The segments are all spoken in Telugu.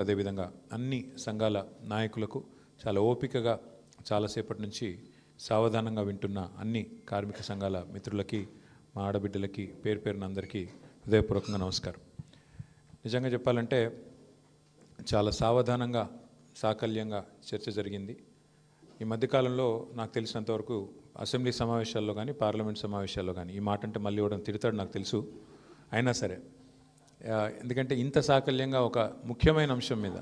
అదేవిధంగా అన్ని సంఘాల నాయకులకు చాలా ఓపికగా చాలాసేపటి నుంచి సావధానంగా వింటున్న అన్ని కార్మిక సంఘాల మిత్రులకి, మా ఆడబిడ్డలకి పేరు పేరున అందరికీ హృదయపూర్వకంగా నమస్కారం. నిజంగా చెప్పాలంటే చాలా సావధానంగా సాకల్యంగా చర్చ జరిగింది. ఈ మధ్యకాలంలో నాకు తెలిసినంతవరకు అసెంబ్లీ సమావేశాల్లో కానీ పార్లమెంట్ సమావేశాల్లో కానీ ఈ మాట అంటే మళ్ళీ ఇవ్వడం తిడతాడు నాకు తెలుసు, అయినా సరే ఎందుకంటే ఇంత సాకల్యంగా ఒక ముఖ్యమైన అంశం మీద,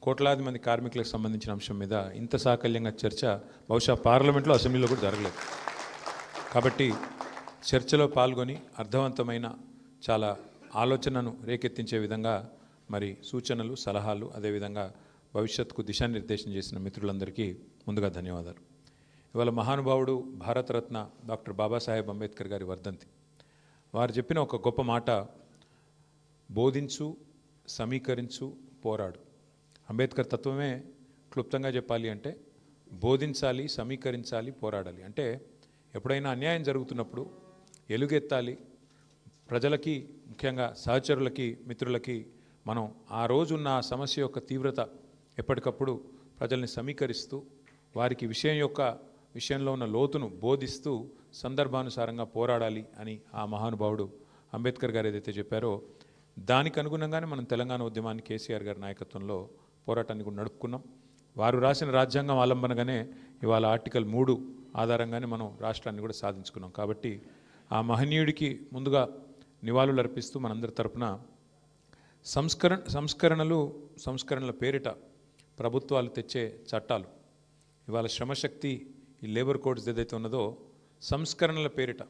కోట్లాది మంది కార్మికులకు సంబంధించిన అంశం మీద ఇంత సాకల్యంగా చర్చ బహుశా పార్లమెంట్లో అసెంబ్లీలో కూడా జరగలేదు. కాబట్టి చర్చలో పాల్గొని అర్థవంతమైన చాలా ఆలోచనను రేకెత్తించే విధంగా మరి సూచనలు, సలహాలు, అదేవిధంగా భవిష్యత్తుకు దిశానిర్దేశం చేసిన మిత్రులందరికీ ముందుగా ధన్యవాదాలు. ఇవాళ మహానుభావుడు భారతరత్న డాక్టర్ బాబాసాహెబ్ అంబేద్కర్ గారి వర్ధంతి. వారు చెప్పిన ఒక గొప్ప మాట, బోధించు, సమీకరించు, పోరాడు. అంబేద్కర్ తత్వమే క్లుప్తంగా చెప్పాలి అంటే బోధించాలి, సమీకరించాలి, పోరాడాలి. అంటే ఎప్పుడైనా అన్యాయం జరుగుతున్నప్పుడు ఎలుగెత్తాలి, ప్రజలకి, ముఖ్యంగా సహచరులకి, మిత్రులకి మనం ఆ రోజున్న సమస్య యొక్క తీవ్రత ఎప్పటికప్పుడు ప్రజల్ని సమీకరిస్తూ వారికి విషయంలో ఉన్న లోతును బోధిస్తూ సందర్భానుసారంగా పోరాడాలి అని ఆ మహానుభావుడు అంబేద్కర్ గారు ఏదైతే చెప్పారో దానికి అనుగుణంగానే మనం తెలంగాణ ఉద్యమాన్ని కేసీఆర్ గారి నాయకత్వంలో పోరాటాన్ని కూడా నడుపుకున్నాం. వారు రాసిన రాజ్యాంగం ఆలంబనగానే ఇవాళ ఆర్టికల్ 3 ఆధారంగానే మనం రాష్ట్రాన్ని కూడా సాధించుకున్నాం. కాబట్టి ఆ మహనీయుడికి ముందుగా నివాళులు అర్పిస్తూ మనందరి తరపున సంస్కరణల పేరిట ప్రభుత్వాలు తెచ్చే చట్టాలు, ఇవాళ శ్రమశక్తి ఈ లేబర్ కోడ్స్ ఏదైతే ఉన్నదో సంస్కరణల పేరిట,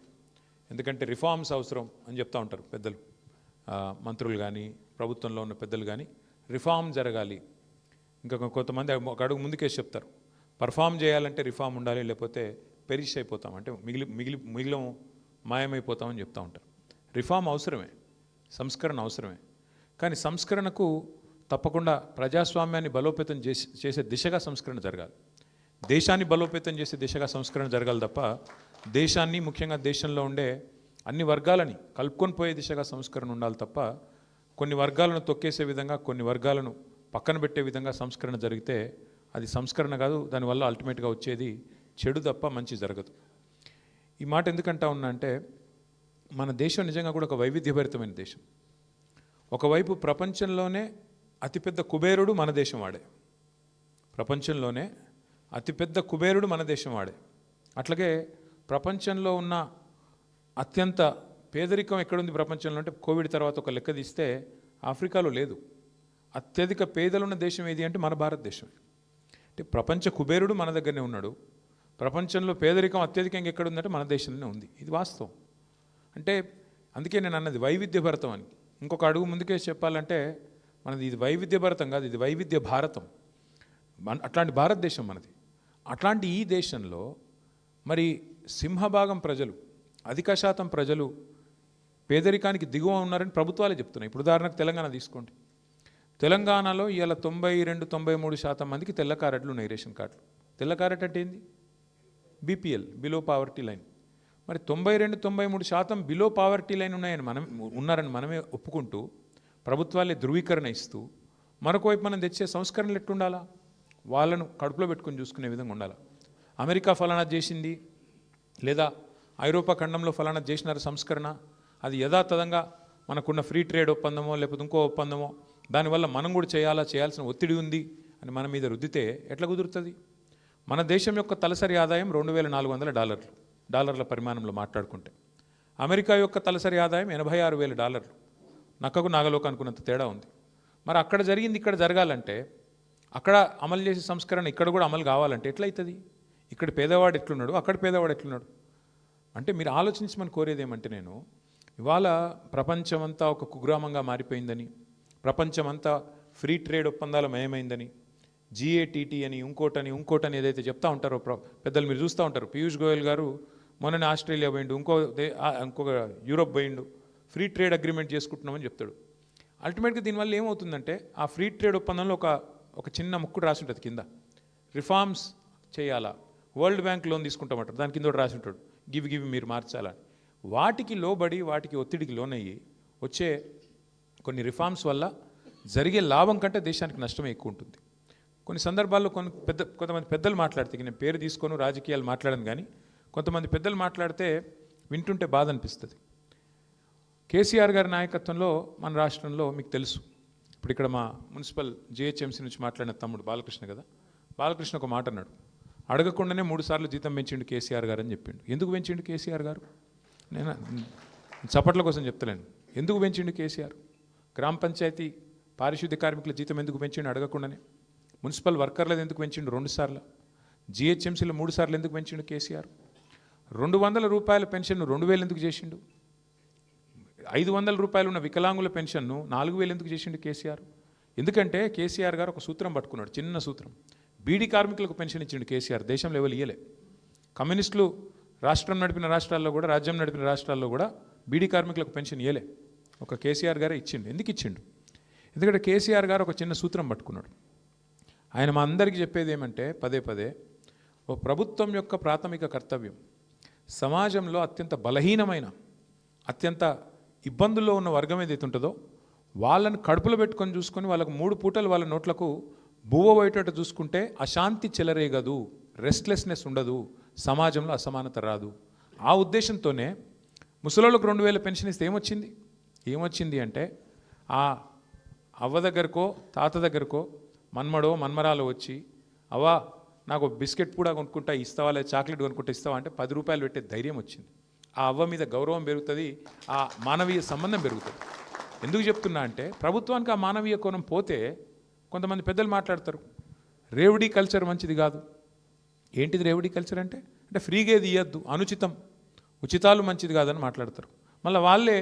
ఎందుకంటే రిఫార్మ్స్ అవసరం అని చెప్తూ ఉంటారు పెద్దలు, మంత్రులు కానీ ప్రభుత్వంలో ఉన్న పెద్దలు కానీ, రిఫార్మ్ జరగాలి. ఇంకా కొంతమంది ఒక అడుగు ముందుకేసి చెప్తారు, పర్ఫామ్ చేయాలంటే రిఫార్మ్ ఉండాలి, లేకపోతే పెరిష్ అయిపోతాం, అంటే మిగిలిన మాయమైపోతామని చెప్తూ ఉంటారు. రిఫార్మ్ అవసరమే, సంస్కరణ అవసరమే, కానీ సంస్కరణకు తప్పకుండా ప్రజాస్వామ్యాన్ని బలోపేతం చేసే దిశగా సంస్కరణ జరగాలి, దేశాన్ని బలోపేతం చేసే దిశగా సంస్కరణ జరగాలి తప్ప దేశాన్ని, ముఖ్యంగా దేశంలో ఉండే అన్ని వర్గాలని కలుపుకొని పోయే దిశగా సంస్కరణ ఉండాలి తప్ప కొన్ని వర్గాలను తొక్కేసే విధంగా, కొన్ని వర్గాలను పక్కన పెట్టే విధంగా సంస్కరణ జరిగితే అది సంస్కరణ కాదు, దానివల్ల అల్టిమేట్గా వచ్చేది చెడు తప్ప మంచి జరగదు. ఈ మాట ఎందుకంటా ఉన్నా అంటే మన దేశం నిజంగా కూడా ఒక వైవిధ్యభరితమైన దేశం. ఒకవైపు ప్రపంచంలోనే అతిపెద్ద కుబేరుడు మన దేశం వాడే, ప్రపంచంలోనే అతిపెద్ద కుబేరుడు మన దేశం వాడే. అట్లాగే ప్రపంచంలో ఉన్న అత్యంత పేదరికం ఎక్కడుంది ప్రపంచంలో అంటే కోవిడ్ తర్వాత ఒక లెక్క తీస్తే ఆఫ్రికాలో లేదు. అత్యధిక పేదలున్న దేశం ఏది అంటే మన భారతదేశం. అంటే ప్రపంచ కుబేరుడు మన దగ్గరనే ఉన్నాడు, ప్రపంచంలో పేదరికం అత్యధికంగా ఎక్కడుందంటే మన దేశంలోనే ఉంది. ఇది వాస్తవం. అంటే అందుకే నేను అన్నది వైవిధ్యభరితం అని. ఇంకొక అడుగు ముందుకే చెప్పాలంటే మనది ఇది వైవిధ్యభరితం కాదు, ఇది వైవిధ్య భారతం. అట్లాంటి భారతదేశం మనది. అట్లాంటి ఈ దేశంలో మరి సింహభాగం ప్రజలు, అధిక శాతం ప్రజలు పేదరికానికి దిగువ ఉన్నారని ప్రభుత్వాలే చెప్తున్నాయి. ఇప్పుడు ఉదాహరణకు తెలంగాణ తీసుకోండి. తెలంగాణలో ఇవాళ 92-93% మందికి తెల్ల కార్డులు ఉన్నాయి, రేషన్ కార్డులు. తెల్ల కార్డు అంటే ఏంది? BPL, below poverty line. మరి 92-93% బిలో పావర్టీ లైన్ ఉన్నారని మనమే ఒప్పుకుంటూ ప్రభుత్వాలే ధృవీకరణ ఇస్తూ మరొక వైపు మనం తెచ్చే సంస్కరణలు ఎట్టుండాలా? వాళ్ళను కడుపులో పెట్టుకుని చూసుకునే విధంగా ఉండాలి. అమెరికా ఫలానా చేసింది, లేదా ఐరోపా ఖండంలో ఫలానా చేసినారు సంస్కరణ, అది యథాతథంగా మనకున్న ఫ్రీ ట్రేడ్ ఒప్పందమో లేకపోతే ఇంకో ఒప్పందమో దానివల్ల మనం కూడా చేయాల్సిన ఒత్తిడి ఉంది అని మన మీద రుద్దితే ఎట్లా కుదురుతుంది? మన దేశం యొక్క తలసరి ఆదాయం $2,400 డాలర్ల పరిమాణంలో మాట్లాడుకుంటే, అమెరికా యొక్క తలసరి ఆదాయం $86,000. నక్కకు నాగలోకి అనుకున్నంత తేడా ఉంది. మరి అక్కడ జరిగింది ఇక్కడ జరగాలంటే, అక్కడ అమలు చేసే సంస్కరణ ఇక్కడ కూడా అమలు కావాలంటే ఎట్లయితుంది? ఇక్కడ పేదవాడు ఎట్లున్నాడు, అక్కడ పేదవాడు ఎట్లున్నాడు? అంటే మీరు ఆలోచించమని కోరేది ఏమంటే, నేను ఇవాళ ప్రపంచమంతా ఒక కుగ్రామంగా మారిపోయిందని, ప్రపంచమంతా ఫ్రీ ట్రేడ్ ఒప్పందాల మయమైందని, GATT అని ఇంకోటని ఏదైతే చెప్తా ఉంటారో పెద్దలు మీరు చూస్తూ ఉంటారు. పీయూష్ గోయల్ గారు మొన్ననే ఆస్ట్రేలియా పోయిండు, ఇంకొక యూరోప్ పోయిండు, ఫ్రీ ట్రేడ్ అగ్రిమెంట్ చేసుకుంటున్నామని చెప్తాడు. అల్టిమేట్గా దీనివల్ల ఏమవుతుందంటే ఆ ఫ్రీ ట్రేడ్ ఒప్పందంలో ఒక చిన్న ముక్కుడు రాసి ఉంటుంది కింద, రిఫార్మ్స్ చేయాలా, వరల్డ్ బ్యాంక్ లోన్ తీసుకుంటామంటారు, దాని కింద రాసి ఉంటాడు గివి మీరు మార్చాలని. వాటికి లోబడి వాటికి ఒత్తిడికి లోనయ్యి వచ్చే కొన్ని రిఫార్మ్స్ వల్ల జరిగే లాభం కంటే దేశానికి నష్టమే ఎక్కువ ఉంటుంది. కొన్ని సందర్భాల్లో కొంతమంది పెద్దలు మాట్లాడితే, నేను పేరు తీసుకొని రాజకీయాలు మాట్లాడను కానీ కొంతమంది పెద్దలు మాట్లాడితే వింటుంటే బాధ అనిపిస్తుంది. కేసీఆర్ గారి నాయకత్వంలో మన రాష్ట్రంలో మీకు తెలుసు, ఇప్పుడు ఇక్కడ మా మున్సిపల్ జిహెచ్ఎంసీ నుంచి మాట్లాడిన తమ్ముడు బాలకృష్ణ కదా, బాలకృష్ణ ఒక మాట అన్నాడు, అడగకుండానే 3 సార్లు జీతం పెంచిండు కేసీఆర్ గారు అని చెప్పిండు. ఎందుకు పెంచిండు కేసీఆర్ గారు? నేను చప్పట్ల కోసం చెప్తలేను. ఎందుకు పెంచిండు కేసీఆర్? గ్రామ పంచాయతీ పారిశుద్ధ్య కార్మికుల జీతం ఎందుకు పెంచిండు అడగకుండానే? మున్సిపల్ వర్కర్లది ఎందుకు పెంచిండు 2 సార్లు? జిహెచ్ఎంసీలో 3 సార్లు ఎందుకు పెంచిండు కేసీఆర్? 200 రూపాయల పెన్షన్ను 2000 ఎందుకు చేసిండు? 500 రూపాయలు ఉన్న వికలాంగుల పెన్షన్ను 4000 ఎందుకు చేసిండు కేసీఆర్? ఎందుకంటే కేసీఆర్ గారు ఒక సూత్రం పట్టుకున్నాడు, చిన్న సూత్రం. బీడీ కార్మికులకు పెన్షన్ ఇచ్చిండు కేసీఆర్, దేశంలో ఎవరు ఇయ్యలే. కమ్యూనిస్టులు రాష్ట్రం నడిపిన రాష్ట్రాల్లో కూడా, రాజ్యం నడిపిన రాష్ట్రాల్లో కూడా బీడీ కార్మికులకు పెన్షన్ ఇయ్యలే, ఒక కేసీఆర్ గారే ఇచ్చిండు. ఎందుకు ఇచ్చిండు? ఎందుకంటే కేసీఆర్ గారు ఒక చిన్న సూత్రం పట్టుకున్నాడు. ఆయన మా అందరికీ చెప్పేది ఏమంటే పదే పదే, ఓ ప్రభుత్వం యొక్క ప్రాథమిక కర్తవ్యం సమాజంలో అత్యంత బలహీనమైన, అత్యంత ఇబ్బందుల్లో ఉన్న వర్గం ఏదైతే ఉంటుందో వాళ్ళని కడుపులో పెట్టుకొని చూసుకొని వాళ్ళకు 3 పూటలు వాళ్ళ నోట్లకు బువ్వ పోయేటట్టు చూసుకుంటే అశాంతి చెలరేగదు, రెస్ట్లెస్నెస్ ఉండదు, సమాజంలో అసమానత రాదు. ఆ ఉద్దేశంతోనే ముసలోళ్ళకు 2000 పెన్షన్ ఇస్తే ఏమొచ్చింది అంటే, ఆ అవ్వ దగ్గరకో తాత దగ్గరకో మన్మడో మన్మరాలో వచ్చి, అవ్వ నాకు బిస్కెట్ కూడా కొనుక్కుంటా ఇస్తావా, లేదా చాక్లెట్ కొనుక్కుంటా ఇస్తావా అంటే 10 రూపాయలు పెట్టే ధైర్యం వచ్చింది. ఆ అవ్వ మీద గౌరవం పెరుగుతుంది, ఆ మానవీయ సంబంధం పెరుగుతుంది. ఎందుకు చెప్తున్నా అంటే, ప్రభుత్వానికి ఆ మానవీయ కోణం పోతే కొంతమంది పెద్దలు మాట్లాడతారు, రేవడీ కల్చర్ మంచిది కాదు. ఏంటిది రేవడీ కల్చర్ అంటే? అంటే ఫ్రీగా ఏది ఇవ్వద్దు, అనుచితం, ఉచితాలు మంచిది కాదని మాట్లాడతారు. మళ్ళీ వాళ్ళే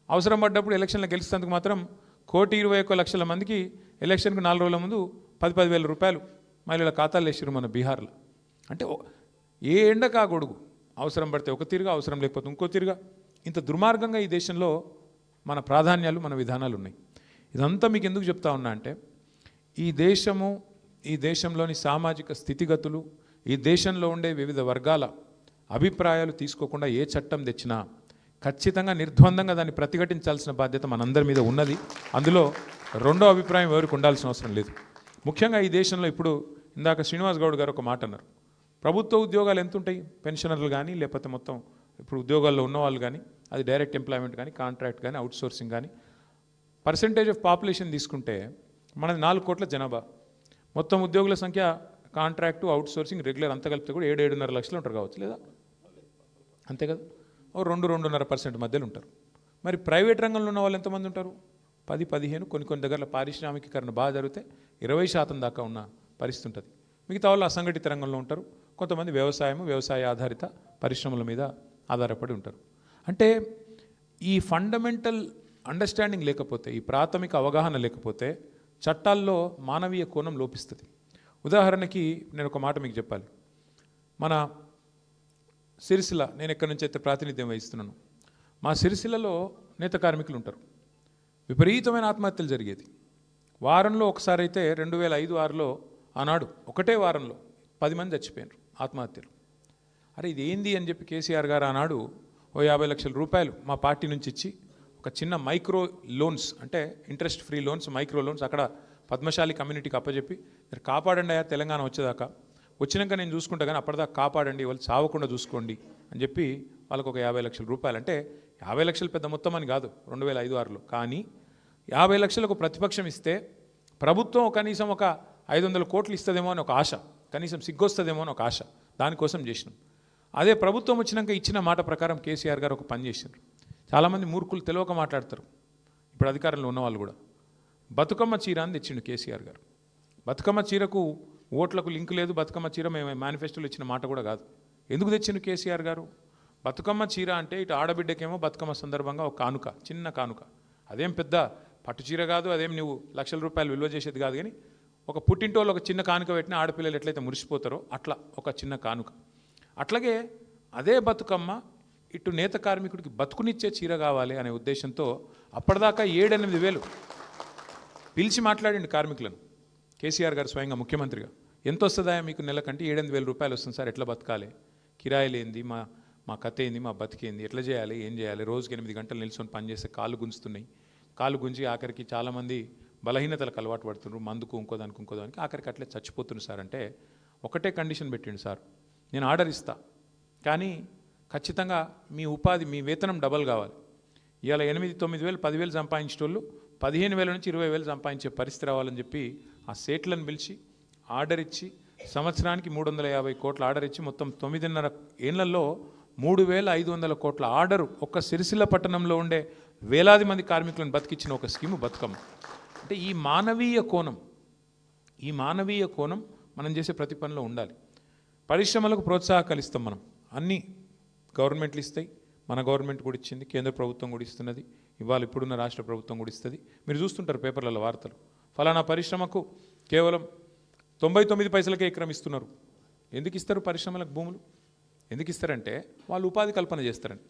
అవసరం పడ్డప్పుడు ఎలక్షన్లో గెలిచేందుకు మాత్రం 1,21,00,000 మందికి ఎలక్షన్కు 4 రోజుల ముందు 10,000 రూపాయలు మహిళల ఖాతాలు వేసారు మన బీహార్లో. అంటే ఏ ఎండకా గొడుగు, అవసరం పడితే ఒక తీరుగా, అవసరం లేకపోతే ఇంకో తీరుగా, ఇంత దుర్మార్గంగా ఈ దేశంలో మన ప్రాధాన్యాలు, మన విధానాలు ఉన్నాయి. ఇదంతా మీకు ఎందుకు చెప్తా ఉన్నా అంటే, ఈ దేశము, ఈ దేశంలోని సామాజిక స్థితిగతులు, ఈ దేశంలో ఉండే వివిధ వర్గాల అభిప్రాయాలు తీసుకోకుండా ఏ చట్టం తెచ్చినా ఖచ్చితంగా నిర్ద్వందంగా దాన్ని ప్రతిఘటించాల్సిన బాధ్యత మనందరి మీద ఉన్నది. అందులో రెండో అభిప్రాయం ఎవరికి ఉండాల్సిన అవసరం లేదు. ముఖ్యంగా ఈ దేశంలో ఇప్పుడు ఇందాక శ్రీనివాస్ గౌడ్ గారు ఒక మాట అన్నారు, ప్రభుత్వ ఉద్యోగాలు ఎంత ఉంటాయి, పెన్షనర్లు కానీ లేకపోతే మొత్తం ఇప్పుడు ఉద్యోగాల్లో ఉన్నవాళ్ళు కానీ, అది డైరెక్ట్ ఎంప్లాయ్మెంట్ కానీ, కాంట్రాక్ట్ కానీ, అవుట్సోర్సింగ్ కానీ, పర్సంటేజ్ ఆఫ్ పాపులేషన్ తీసుకుంటే మనది 4 కోట్ల జనాభా, మొత్తం ఉద్యోగుల సంఖ్య కాంట్రాక్టు, అవుట్సోర్సింగ్, రెగ్యులర్ అంతా కలిపితే కూడా 7-7.5 లక్షలు ఉంటారు కావచ్చు, లేదా అంతే కదా, ఓ 2-2.5% మధ్యలో ఉంటారు. మరి ప్రైవేట్ రంగంలో ఉన్న వాళ్ళు ఎంతమంది ఉంటారు? 10-15, కొన్ని దగ్గరలో పారిశ్రామికీకరణ బాగా జరిగితే 20% దాకా ఉన్న పరిస్థితి ఉంటుంది. మిగతా వాళ్ళు అసంఘటిత రంగంలో ఉంటారు, కొంతమంది వ్యవసాయ ఆధారిత పరిశ్రమల మీద ఆధారపడి ఉంటారు. అంటే ఈ ఫండమెంటల్ అండర్స్టాండింగ్ లేకపోతే, ఈ ప్రాథమిక అవగాహన లేకపోతే చట్టాల్లో మానవీయ కోణం లోపిస్తుంది. ఉదాహరణకి నేను ఒక మాట మీకు చెప్పాలి. మన సిరిసిల్ల, నేను ఎక్కడి నుంచి అయితే ప్రాతినిధ్యం వహిస్తున్నాను, మా సిరిసిల్లలో నేత కార్మికులు ఉంటారు. విపరీతమైన ఆత్మహత్యలు జరిగేది. వారంలో ఒకసారి అయితే 2005-6లో ఆనాడు ఒకటే వారంలో 10 మంది చచ్చిపోయారు ఆత్మహత్యలు. అరే ఇది ఏంది అని చెప్పి కేసీఆర్ గారు ఆనాడు ఓ 50 లక్షల రూపాయలు మా పార్టీ నుంచి ఇచ్చి ఒక చిన్న మైక్రో లోన్స్, అంటే interest free loans, micro loans అక్కడ పద్మశాలి కమ్యూనిటీకి అప్పచెప్పి, మీరు కాపాడండి అయ్యా తెలంగాణ వచ్చేదాకా, వచ్చినాక నేను చూసుకుంటా కానీ అప్పటిదాకా కాపాడండి, వాళ్ళు చావకుండా చూసుకోండి అని చెప్పి వాళ్ళకు ఒక 50 లక్షల రూపాయలు. అంటే 50 లక్షలు పెద్ద మొత్తం అని కాదు 2005-6లో, కానీ 50 లక్షలకు ప్రతిపక్షం ఇస్తే ప్రభుత్వం కనీసం ఒక 500 కోట్లు ఇస్తుందేమో అని ఒక ఆశ, కనీసం సిగ్గొస్తుందేమో అని ఒక ఆశ, దానికోసం చేసినాం. అదే ప్రభుత్వం వచ్చినాక ఇచ్చిన మాట ప్రకారం కేసీఆర్ గారు ఒక పని చేశారు. చాలామంది మూర్ఖులు తెలియక మాట్లాడతారు, ఇప్పుడు అధికారంలో ఉన్నవాళ్ళు కూడా. బతుకమ్మ చీర అని తెచ్చిండు కేసీఆర్ గారు. బతుకమ్మ చీరకు ఓట్లకు లింక్ లేదు, బతుకమ్మ చీర మేము మేనిఫెస్టోలో ఇచ్చిన మాట కూడా కాదు. ఎందుకు తెచ్చిండు కేసీఆర్ గారు? బతుకమ్మ చీర అంటే ఇటు ఆడబిడ్డకేమో బతుకమ్మ సందర్భంగా ఒక కానుక, చిన్న కానుక, అదేం పెద్ద పట్టు చీర కాదు, అదేం నువ్వు లక్షల రూపాయలు విలువ చేసేది కాదు, కానీ ఒక పుట్టింటోళ్ళు ఒక చిన్న కానుక పెట్టిన ఆడపిల్లలు ఎట్లయితే మురిసిపోతారో అట్లా ఒక చిన్న కానుక. అట్లాగే అదే బతుకమ్మ ఇటు నేత కార్మికుడికి బతుకునిచ్చే చీర కావాలి అనే ఉద్దేశంతో అప్పటిదాకా 7-8 వేలు పిలిచి మాట్లాడిండు కార్మికులను కేసీఆర్ గారు స్వయంగా ముఖ్యమంత్రిగా. ఎంత వస్తుందా మీకు నెలకంటే? 7-8 వేల రూపాయలు వస్తుంది సార్, ఎట్లా బతకాలి, కిరాయిలు ఏంది, మా కథ ఏంది, మా బతికేంది, ఎట్లా చేయాలి, ఏం చేయాలి, రోజుకి 8 గంటలు నిల్చొని పనిచేస్తే కాళ్ళు గుంజుతున్నాయి, కాళ్ళు గుంజి ఆఖరికి చాలామంది బలహీనతలకు అలవాటు పడుతున్నారు, మందుకు ఇంకోదానికి ఆఖరికి అట్లే చచ్చిపోతున్నారు సార్ అంటే ఒకటే కండిషన్ పెట్టిండు సార్, నేను ఆర్డర్ ఇస్తా కానీ ఖచ్చితంగా మీ ఉపాధి మీ వేతనం డబల్ కావాలి. ఇవాళ 8,000-9,000 10,000 సంపాదించే వాళ్ళు 15,000 నుంచి 20,000 సంపాదించే పరిస్థితి రావాలని చెప్పి ఆ సేట్లను పిలిచి ఆర్డర్ ఇచ్చి సంవత్సరానికి 350 కోట్ల ఆర్డర్ ఇచ్చి మొత్తం 9.5 ఏళ్లలో 3,500 కోట్ల ఆర్డరు ఒక్క సిరిసిల్ల పట్టణంలో ఉండే వేలాది మంది కార్మికులను బతికించిన ఒక స్కీము బతుకమ్మ. అంటే ఈ మానవీయ కోణం మనం చేసే ప్రతి పనిలో ఉండాలి. పరిశ్రమలకు ప్రోత్సాహకాలు ఇస్తాం మనం, అన్నీ గవర్నమెంట్లు ఇస్తాయి, మన గవర్నమెంట్ కూడా ఇచ్చింది, కేంద్ర ప్రభుత్వం కూడా ఇస్తున్నది, ఇవాళ ఇప్పుడున్న రాష్ట్ర ప్రభుత్వం కూడా ఇస్తుంది. మీరు చూస్తుంటారు పేపర్లలో వార్తలు, ఫలానా పరిశ్రమకు కేవలం 99 పైసలకే ఎకరం ఇస్తున్నారు. ఎందుకు ఇస్తారు పరిశ్రమలకు భూములు? ఎందుకు ఇస్తారంటే వాళ్ళు ఉపాధి కల్పన చేస్తారని,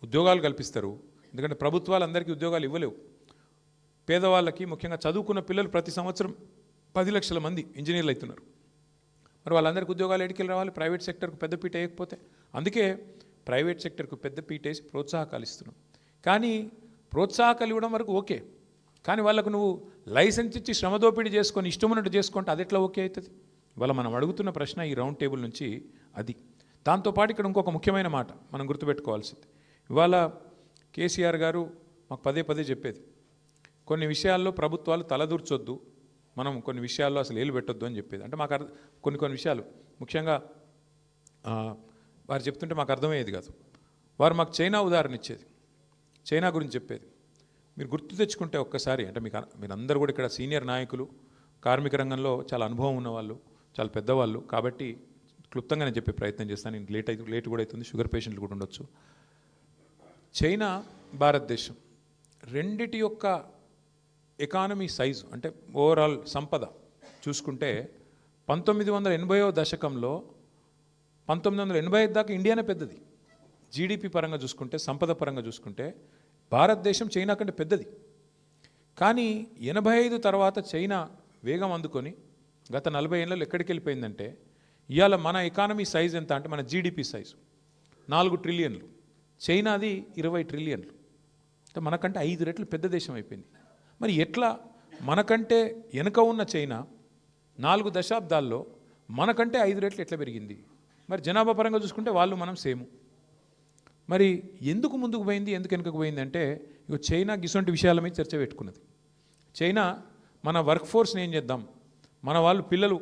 ఉద్యోగాలు కల్పిస్తారు. ఎందుకంటే ప్రభుత్వాలు అందరికీ ఉద్యోగాలు ఇవ్వలేవు. పేదవాళ్ళకి ముఖ్యంగా చదువుకున్న పిల్లలు ప్రతి సంవత్సరం 10 లక్షల మంది ఇంజనీర్లు అవుతున్నారు. మరి వాళ్ళందరికీ ఉద్యోగాలు ఎడికెళ్ళి రావాలి? ప్రైవేట్ సెక్టర్కు పెద్దపీట వేయకపోతే. అందుకే ప్రైవేట్ సెక్టర్కు పెద్దపీట వేసి ప్రోత్సాహకాలు ఇస్తున్నాం. కానీ ప్రోత్సాహకాలు ఇవ్వడం వరకు ఓకే, కానీ వాళ్ళకు నువ్వు లైసెన్స్ ఇచ్చి శ్రమదోపిడీ చేసుకొని ఇష్టమున్నట్టు చేసుకుంటే అది ఎట్లా ఓకే అవుతుంది? ఇవాళ మనం అడుగుతున్న ప్రశ్న ఈ రౌండ్ టేబుల్ నుంచి అది. దాంతోపాటు ఇక్కడ ఇంకొక ముఖ్యమైన మాట మనం గుర్తుపెట్టుకోవాల్సింది. ఇవాళ కేసీఆర్ గారు మాకు పదే చెప్పేది, కొన్ని విషయాల్లో ప్రభుత్వాలు తలదూర్చొద్దు, మనం కొన్ని విషయాల్లో అసలు ఏలు పెట్టొద్దు అని చెప్పేది. అంటే మాకు కొన్ని విషయాలు ముఖ్యంగా వారు చెప్తుంటే మాకు అర్థమయ్యేది కాదు. వారు మాకు చైనా ఉదాహరణ ఇచ్చేది, చైనా గురించి చెప్పేది. మీరు గుర్తు తెచ్చుకుంటే ఒక్కసారి, అంటే మీరు అందరూ కూడా ఇక్కడ సీనియర్ నాయకులు, కార్మిక రంగంలో చాలా అనుభవం ఉన్నవాళ్ళు, చాలా పెద్దవాళ్ళు, కాబట్టి క్లుప్తంగానే చెప్పే ప్రయత్నం చేస్తాను. నేను లేట్ కూడా అవుతుంది, షుగర్ పేషెంట్లు కూడా ఉండొచ్చు. చైనా, భారతదేశం రెండిటి యొక్క ఎకానమీ సైజు అంటే ఓవరాల్ సంపద చూసుకుంటే 1980వ దశకంలో 1985 దాకా ఇండియానే పెద్దది. జీడిపి పరంగా చూసుకుంటే, సంపద పరంగా చూసుకుంటే భారతదేశం చైనా కంటే పెద్దది. కానీ 85 తర్వాత చైనా వేగం అందుకొని గత 40 ఏళ్ళలో ఎక్కడికి వెళ్ళిపోయిందంటే, ఇవాళ మన ఎకానమీ సైజ్ ఎంత అంటే మన జీడిపి సైజు 4 ట్రిలియన్లు, చైనాది 20 ట్రిలియన్లు. అంటే మనకంటే 5 రెట్లు పెద్ద దేశం అయిపోయింది. మరి ఎట్లా మనకంటే వెనుక ఉన్న చైనా 4 దశాబ్దాల్లో మనకంటే 5 రెట్లు ఎట్లా పెరిగింది? మరి జనాభా పరంగా చూసుకుంటే వాళ్ళు మనం సేము. మరి ఎందుకు ముందుకు పోయింది, ఎందుకు వెనుకకు పోయింది అంటే, ఇక చైనా గిసొంటి విషయాల మీద చర్చ పెట్టుకున్నది. చైనా మన వర్క్ ఫోర్స్ని ఏం చేద్దాం, మన వాళ్ళు పిల్లలు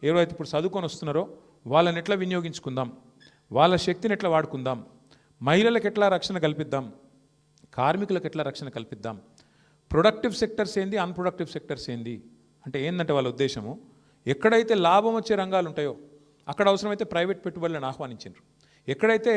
ఎవరైతే ఇప్పుడు చదువుకొని వస్తున్నారో వాళ్ళని ఎట్లా వినియోగించుకుందాం, వాళ్ళ శక్తిని ఎట్లా వాడుకుందాం, మహిళలకు ఎట్లా రక్షణ కల్పిద్దాం, కార్మికులకు ఎట్లా రక్షణ కల్పిద్దాం, ప్రొడక్టివ్ సెక్టర్స్ ఏంది, అన్ప్రొడక్టివ్ సెక్టర్స్ ఏంది అంటే ఏంటంటే వాళ్ళ ఉద్దేశము, ఎక్కడైతే లాభం వచ్చే రంగాలు ఉంటాయో అక్కడ అవసరమైతే ప్రైవేట్ పెట్టుబడులను ఆహ్వానించారు. ఎక్కడైతే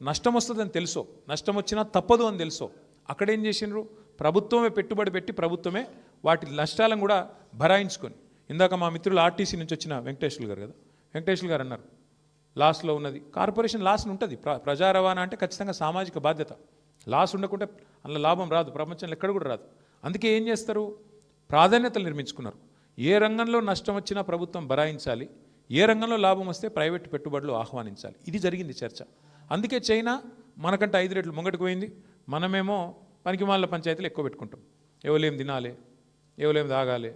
నష్టం వస్తుందని తెలుసో, నష్టం వచ్చినా తప్పదు అని తెలుసో, అక్కడేం చేసిండ్రు, ప్రభుత్వమే పెట్టుబడి పెట్టి ప్రభుత్వమే వాటి నష్టాలను కూడా భరాయించుకొని. ఇందాక మా మిత్రులు ఆర్టీసీ నుంచి వచ్చిన వెంకటేశ్వర గారు కదా, వెంకటేశ్వర గారు అన్నారు లాస్లో ఉన్నది కార్పొరేషన్ లాస్ ఉంటుంది. ప్రజా రవాణా అంటే ఖచ్చితంగా సామాజిక బాధ్యత. లాస్ ఉండకుంటే అందులో లాభం రాదు, ప్రపంచంలో ఎక్కడ కూడా రాదు. అందుకే ఏం చేస్తారు, ప్రాధాన్యతలు నిర్మించుకున్నారు. ఏ రంగంలో నష్టం వచ్చినా ప్రభుత్వం భరాయించాలి, ఏ రంగంలో లాభం వస్తే ప్రైవేట్ పెట్టుబడులు ఆహ్వానించాలి. ఇది జరిగింది చర్చ. అందుకే చైనా మనకంటే 5 రెట్లు ముంగటికి పోయింది. మనమేమో పనికిమాల పంచాయతీలు ఎక్కువ పెట్టుకుంటాం. ఎవరేం తినాలి, ఎవరేం తాగాలి,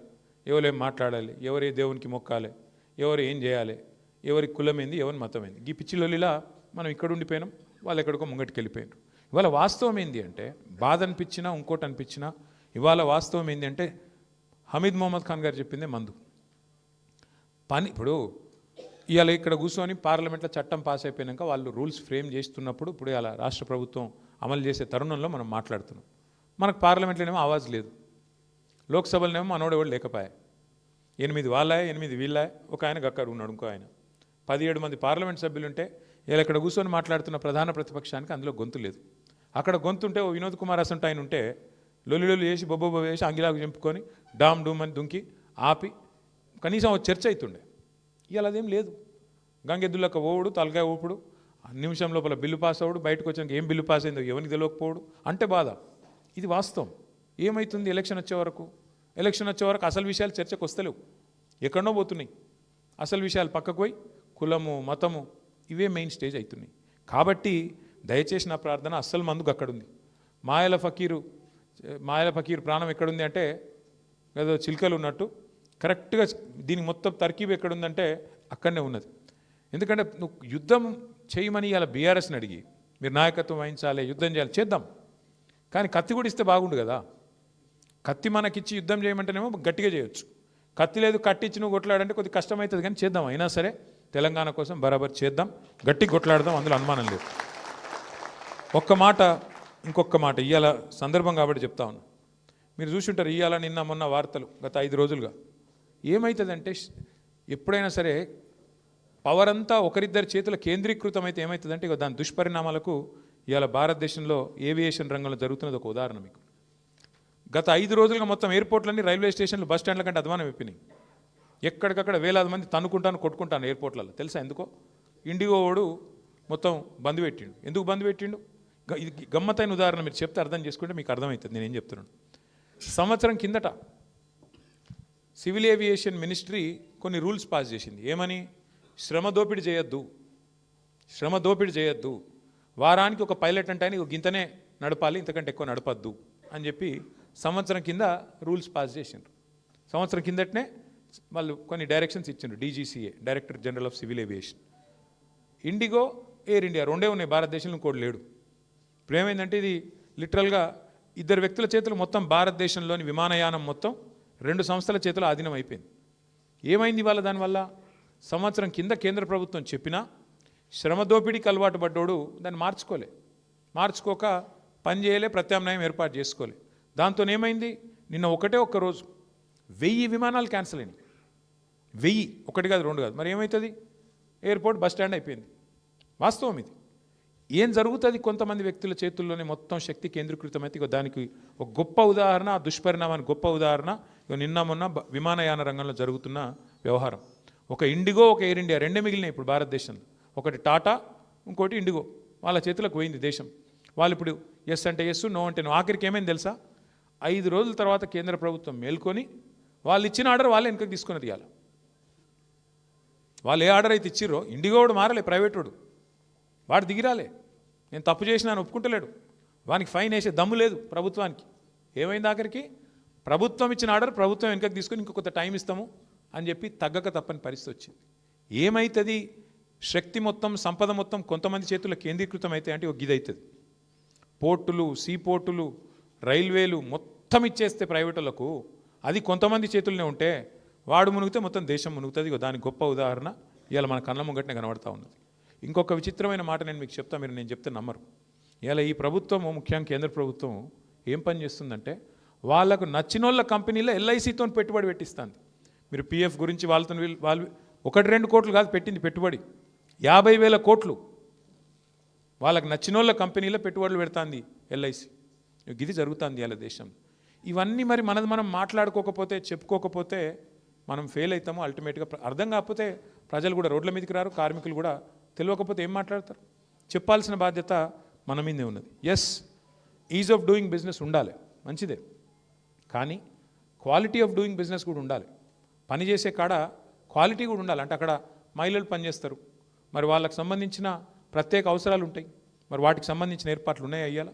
ఎవరేం మాట్లాడాలి, ఎవరే దేవునికి మొక్కాలి, ఎవరు ఏం చేయాలి, ఎవరి కులమైంది, ఎవరి మతమైంది, ఈ పిచ్చిలొల్లిలా మనం ఇక్కడ ఉండిపోయినాం, వాళ్ళు ఎక్కడికో ముంగటికి వెళ్ళిపోయినారు. ఇవాళ వాస్తవం ఏంది అంటే, బాధ అనిపించినా ఇంకోటి అనిపించినా ఇవాళ వాస్తవం ఏంది అంటే, హమీద్ మొహమ్మద్ ఖాన్ గారు చెప్పిందే మందు పని. ఇప్పుడు ఇవాళ ఇక్కడ కూర్చొని పార్లమెంట్లో చట్టం పాస్ అయిపోయాక వాళ్ళు రూల్స్ ఫ్రేమ్ చేస్తున్నప్పుడు, ఇప్పుడు ఇలా రాష్ట్ర ప్రభుత్వం అమలు చేసే తరుణంలో మనం మాట్లాడుతున్నాం. మనకు పార్లమెంట్లోనేమో ఆవాజ్ లేదు, లోక్సభలోనేమో మనోడేవాడు లేకపోయా, 8 వాళ్ళే 8 వీళ్ళే, ఒక ఆయన గక్కరు ఉన్నాడు, ఇంకో ఆయన, 17 మంది పార్లమెంట్ సభ్యులుంటే ఇలా ఇక్కడ కూర్చొని మాట్లాడుతున్న ప్రధాన ప్రతిపక్షానికి అందులో గొంతు లేదు. అక్కడ గొంతుంటే ఓ వినోద్ కుమార్ అసంట ఆయన ఉంటే లొల్లి చేసి బొబ్బొబ్బ వేసి అంగిలాకు చెంపుకొని డామ్ డూమ్ అని దుంకి ఆపి కనీసం ఒక చర్చ అవుతుండే. ఇవాళ అదేం లేదు. గంగెద్దులక ఓవుడు, తలకాయ ఊపుడు, నిమిషం లోపల బిల్లు పాస్ అవ్వడు, బయటకు వచ్చాక ఏం బిల్లు పాస్ అయిందో ఎవరికి తెలియకపోవడు అంటే బాధ. ఇది వాస్తవం. ఏమవుతుంది, ఎలక్షన్ వచ్చే వరకు అసలు విషయాలు చర్చకు వస్తలేవు, ఎక్కడనో పోతున్నాయి. అసలు విషయాలు పక్కకు పోయి కులము మతము ఇవే మెయిన్ స్టేజ్ అవుతున్నాయి. కాబట్టి దయచేసి నా ప్రార్థన, అస్సలు మందుకు అక్కడుంది. మాయల ఫకీరు ప్రాణం ఎక్కడుంది అంటే ఏదో చిలుకలు ఉన్నట్టు కరెక్ట్గా దీనికి మొత్తం తర్కీబ్ ఎక్కడుందంటే అక్కడనే ఉన్నది. ఎందుకంటే నువ్వు యుద్ధం చేయమని ఇలా బీఆర్ఎస్ని అడిగి మీరు నాయకత్వం వహించాలి, యుద్ధం చేయాలి, చేద్దాం. కానీ కత్తి కూడా ఇస్తే బాగుండు కదా. కత్తి మనకిచ్చి యుద్ధం చేయమంటేనేమో గట్టిగా చేయొచ్చు. కత్తి లేదు, కట్టించి నువ్వు కొట్లాడంటే కొద్దిగా కష్టమవుతుంది, కానీ చేద్దాం. అయినా సరే తెలంగాణ కోసం బరాబర్ చేద్దాం, గట్టిగా కొట్లాడదాం, అందులో అనుమానం లేదు. ఒక్క మాట, ఇంకొక మాట ఇవాళ సందర్భం కాబట్టి చెప్తా ఉన్నా. మీరు చూసుంటారు ఇవాళ నిన్న మొన్న వార్తలు గత 5 రోజులుగా ఏమవుతుందంటే, ఎప్పుడైనా సరే పవర్ అంతా ఒకరిద్దరి చేతుల కేంద్రీకృతం అయితే ఏమవుతుందంటే ఇక దాని దుష్పరిణామాలకు ఇవాళ భారతదేశంలో ఏవియేషన్ రంగంలో జరుగుతున్నది ఒక ఉదాహరణ మీకు. గత 5 రోజులుగా మొత్తం ఎయిర్పోర్ట్లన్నీ, రైల్వే స్టేషన్లు, బస్ స్టాండ్ల కంటే అధ్వానం అయిపోయినాయి. ఎక్కడికక్కడ వేలాది మంది తన్నుకుంటాను కొట్టుకుంటాను ఎయిర్పోర్ట్లలో. తెలుసా ఎందుకో? ఇండిగో వాడు మొత్తం బంద్ పెట్టిండు. ఎందుకు బంద్ పెట్టిండు? ఇది గమ్మత్తైన ఉదాహరణ, మీరు చెప్తే అర్థం చేసుకుంటే మీకు అర్థమవుతుంది నేనేం చెప్తున్నాను. సంవత్సరం కిందట సివిల్ ఏవియేషన్ మినిస్ట్రీ కొన్ని రూల్స్ పాస్ చేసింది. ఏమని? శ్రమ దోపిడీ చేయొద్దు, వారానికి ఒక పైలట్ అంటే ఆయన గింతనే నడపాలి, ఇంతకంటే ఎక్కువ నడపద్దు అని చెప్పి సంవత్సరం కింద రూల్స్ పాస్ చేసిండ్రు. సంవత్సరం కిందటనే వాళ్ళు కొన్ని డైరెక్షన్స్ ఇచ్చిండ్రు. DGCA, director general of civil aviation. IndiGo, air India రెండే ఉన్నాయి భారతదేశంలో, ఇంకోటి లేడు. ఇప్పుడు ఏమైందంటే ఇది లిటరల్గా 2 వ్యక్తుల చేతులు మొత్తం భారతదేశంలోని విమానయానం మొత్తం 2 సంస్థల చేతులు ఆధీనం అయిపోయింది. ఏమైంది ఇవాళ దానివల్ల? సంవత్సరం కింద కేంద్ర ప్రభుత్వం చెప్పినా శ్రమ దోపిడీకి అలవాటు పడ్డోడు దాన్ని మార్చుకోక పని చేయలే, ప్రత్యామ్నాయం ఏర్పాటు చేసుకోలే. దాంతో ఏమైంది? నిన్న ఒక్క రోజు 1000 విమానాలు క్యాన్సిల్ అయినాయి. 1000, 1 కాదు 2 కాదు. మరి ఏమవుతుంది? ఎయిర్పోర్ట్ బస్ స్టాండ్ అయిపోయింది. వాస్తవం ఇది. ఏం జరుగుతుంది? కొంతమంది వ్యక్తుల చేతుల్లోనే మొత్తం శక్తి కేంద్రీకృతమైతే ఇక దానికి ఒక గొప్ప ఉదాహరణ, ఆ దుష్పరిణామానికి గొప్ప ఉదాహరణ ఇక నిన్న మొన్న విమానయాన రంగంలో జరుగుతున్న వ్యవహారం. ఒక ఇండిగో, ఒక ఎయిర్ ఇండియా రెండే మిగిలినాయి ఇప్పుడు భారతదేశంలో. ఒకటి టాటా, ఇంకోటి ఇండిగో. వాళ్ళ చేతులకు పోయింది దేశం. వాళ్ళు ఇప్పుడు ఎస్ అంటే ఎస్, నో అంటే నో. ఆఖరికి ఏమైంది తెలుసా? 5 రోజుల తర్వాత కేంద్ర ప్రభుత్వం మేల్కొని వాళ్ళు ఇచ్చిన ఆర్డర్ వాళ్ళే వెనకకి తీసుకుని తీయాలి. వాళ్ళు ఏ ఆర్డర్ అయితే ఇచ్చిర్రో, ఇండిగో వాడు మారలే, ప్రైవేట్ వాడు దిగిరాలే. నేను తప్పు చేసినా అని ఒప్పుకుంటలేడు. వానికి ఫైన్ వేసే దమ్ము లేదు ప్రభుత్వానికి. ఏమైంది ఆఖరికి? ప్రభుత్వం ఇచ్చిన ఆర్డర్ ప్రభుత్వం వెనకకి తీసుకొని ఇంకొక టైం ఇస్తాము అని చెప్పి తగ్గక తప్పని పరిస్థితి వచ్చింది. ఏమవుతుంది? శక్తి మొత్తం, సంపద మొత్తం కొంతమంది చేతుల్లో కేంద్రీకృతం అయితే అంటే ఒక గిది అవుతుంది. పోర్టులు, సీ పోర్టులు, రైల్వేలు మొత్తం ఇచ్చేస్తే ప్రైవేటులకు, అది కొంతమంది చేతుల్లోనే ఉంటే వాడు మునిగితే మొత్తం దేశం మునుగుతుంది. దానికి గొప్ప ఉదాహరణ ఇవాళ మన కళ్ళ ముంగటనే కనబడతా ఉన్నది. ఇంకొక విచిత్రమైన మాట నేను మీకు చెప్తా, మీరు నేను చెప్తే నమ్మరు. ఇలా ఈ ప్రభుత్వము, ముఖ్యంగా కేంద్ర ప్రభుత్వం ఏం పని చేస్తుందంటే వాళ్ళకు నచ్చినోళ్ళ కంపెనీలో LICతో పెట్టుబడి పెట్టిస్తుంది. మీరు PF గురించి వాళ్ళు 1-2 కోట్లు కాదు పెట్టింది పెట్టుబడి, 50,000 కోట్లు వాళ్ళకి నచ్చినోళ్ళ కంపెనీలో పెట్టుబడులు పెడుతుంది LIC. ఇది జరుగుతుంది ఇలా దేశం. ఇవన్నీ మరి మనం మాట్లాడుకోకపోతే, చెప్పుకోకపోతే మనం ఫెయిల్ అవుతాము. అల్టిమేట్గా అర్థం కాకపోతే ప్రజలు కూడా రోడ్ల మీదకి రారు, కార్మికులు కూడా తెలియకపోతే ఏం మాట్లాడతారు? చెప్పాల్సిన బాధ్యత మన మీదే ఉన్నది. Yes, ease of doing business ఉండాలి, మంచిదే. కానీ క్వాలిటీ ఆఫ్ డూయింగ్ బిజినెస్ కూడా ఉండాలి. పని చేసే కాడ క్వాలిటీ కూడా ఉండాలి. అంటే అక్కడ మహిళలు పనిచేస్తారు, మరి వాళ్ళకి సంబంధించిన ప్రత్యేక అవసరాలు ఉంటాయి, మరి వాటికి సంబంధించిన ఏర్పాట్లు ఉన్నాయి అయ్యాల.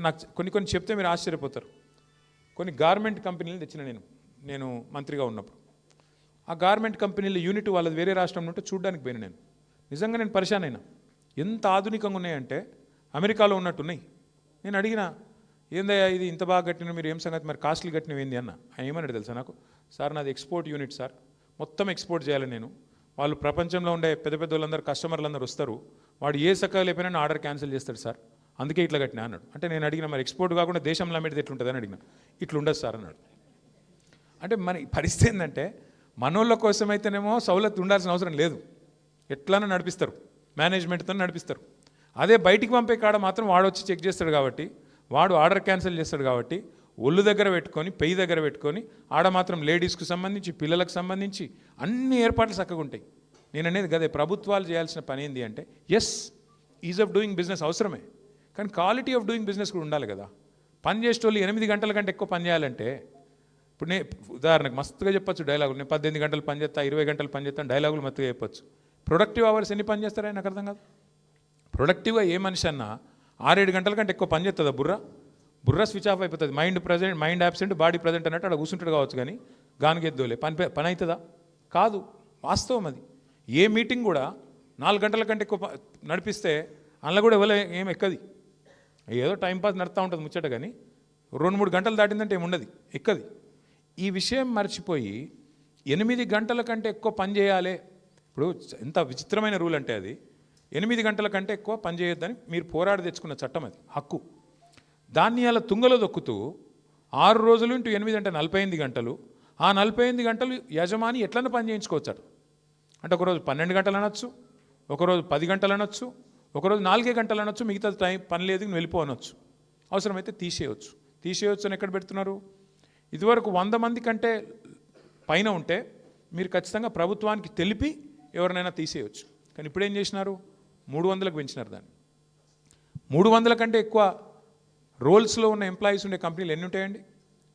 నాకు కొన్ని చెప్తే మీరు ఆశ్చర్యపోతారు. కొన్ని గార్మెంట్ కంపెనీలు తెచ్చిన నేను మంత్రిగా ఉన్నప్పుడు. ఆ గార్మెంట్ కంపెనీల యూనిట్ వాళ్ళది వేరే రాష్ట్రం నుండి చూడడానికి పోయిన నేను. నిజంగా నేను పరిశాన్ అయినా. ఎంత ఆధునికంగా ఉన్నాయంటే అమెరికాలో ఉన్నట్టున్నాయి. నేను అడిగిన, ఏందయ్యా ఇది ఇంత బాగా కట్టిన, మీరు ఏం సంగతి, మరి కాస్ట్లీ కట్టినవి ఏంది అన్న. ఆయన ఏమన్నాడు తెలుసా నాకు? సార్ నాది ఎక్స్పోర్ట్ యూనిట్ సార్, మొత్తం ఎక్స్పోర్ట్ చేయాలి నేను. వాళ్ళు ప్రపంచంలో ఉండే పెద్ద వాళ్ళందరూ, కస్టమర్లందరూ వస్తారు, వాడు ఏ సకాలు అయిపోయినా ఆర్డర్ క్యాన్సిల్ చేస్తాడు సార్, అందుకే ఇట్లా కట్టినా అన్నాడు. అంటే నేను అడిగిన, మరి ఎక్స్పోర్ట్ కాకుండా దేశంలో అమ్మేది ఎట్లుంటుంది అని అడిగిన. ఇట్లుండదు సార్ అన్నాడు. అంటే మన పరిస్థితి ఏంటంటే మనోళ్ళ కోసమైతేనేమో సౌలత్ ఉండాల్సిన అవసరం లేదు, ఎట్లన్నా నడిపిస్తారు, మేనేజ్మెంట్తో నడిపిస్తారు. అదే బయటికి పంపే కాడ మాత్రం వాడు వచ్చి చెక్ చేస్తాడు కాబట్టి, వాడు ఆర్డర్ క్యాన్సిల్ చేస్తాడు కాబట్టి ఒళ్ళు దగ్గర పెట్టుకొని, పెయ్యి దగ్గర పెట్టుకొని, ఆడ మాత్రం లేడీస్కు సంబంధించి, పిల్లలకు సంబంధించి అన్ని ఏర్పాట్లు చక్కగా ఉంటాయి. నేను అనేది కదే, ప్రభుత్వాలు చేయాల్సిన పని ఏంటి అంటే, yes, ease of doing business అవసరమే, కానీ క్వాలిటీ ఆఫ్ డూయింగ్ బిజినెస్ కూడా ఉండాలి కదా. పని చేసేటోళ్ళు 8 గంటల కంటే ఎక్కువ పని చేయాలంటే, ఇప్పుడు ఉదాహరణకు మస్తుగా చెప్పొచ్చు డైలాగులు, నేను 18 గంటలు పని చేస్తా, 20 గంటలు పని చేస్తాను, డైలాగులు మస్తుగా చెప్పొచ్చు. ప్రొడక్టివ్ అవర్స్ ఎన్ని పని చేస్తారని నాకు అర్థం కాదు. ప్రొడక్టివ్గా ఏ మనిషి అన్నా 6-7 గంటల కంటే ఎక్కువ పని చేస్తుందా బుర్ర? బుర్ర స్విచ్ ఆఫ్ అయిపోతుంది. మైండ్ యాబ్సెంట్ బాడీ ప్రజెంట్ అన్నట్టు అక్కడ కూర్చుంటాడు కావచ్చు, కానీ గానిగెద్దోలే పని అవుతుందా? కాదు, వాస్తవం అది. ఏ మీటింగ్ కూడా 4 గంటల కంటే ఎక్కువ నడిపిస్తే అందులో కూడా ఏం ఎక్కది, ఏదో టైంపాస్ నడుస్తూ ఉంటుంది ముచ్చట, కానీ 2-3 గంటలు దాటిందంటే ఏముండదు, ఎక్కది. ఈ విషయం మర్చిపోయి 8 గంటల కంటే ఎక్కువ పని చేయాలి. ఇప్పుడు ఎంత విచిత్రమైన రూల్ అంటే అది, 8 గంటల కంటే ఎక్కువ పని చేయొద్దని మీరు పోరాడి తెచ్చుకున్న చట్టం, అది హక్కు. దాన్ని అలా తుంగలో దొక్కుతూ 6 రోజులు ఇంటూ 8 అంటే 48 గంటలు. ఆ 48 గంటలు యజమాని ఎట్లన్నా పని చేయించుకోవచ్చాడు. అంటే ఒకరోజు 12 గంటలు అనొచ్చు, ఒకరోజు 10 గంటలు అనొచ్చు, ఒకరోజు 4 గంటలు అనొచ్చు, మిగతా టైం పని లేదు నువ్వు వెళ్ళిపోనొచ్చు, అవసరమైతే తీసేయవచ్చు అని ఎక్కడ పెడుతున్నారు? ఇదివరకు 100 మంది కంటే పైన ఉంటే మీరు ఖచ్చితంగా ప్రభుత్వానికి తెలిపి ఎవరినైనా తీసేయవచ్చు. కానీ ఇప్పుడు ఏం చేసినారు? 300లకు పెంచినారు దాన్ని. 300 కంటే ఎక్కువ రోల్స్లో ఉన్న ఎంప్లాయీస్ ఉండే కంపెనీలు ఎన్ని ఉంటాయండి?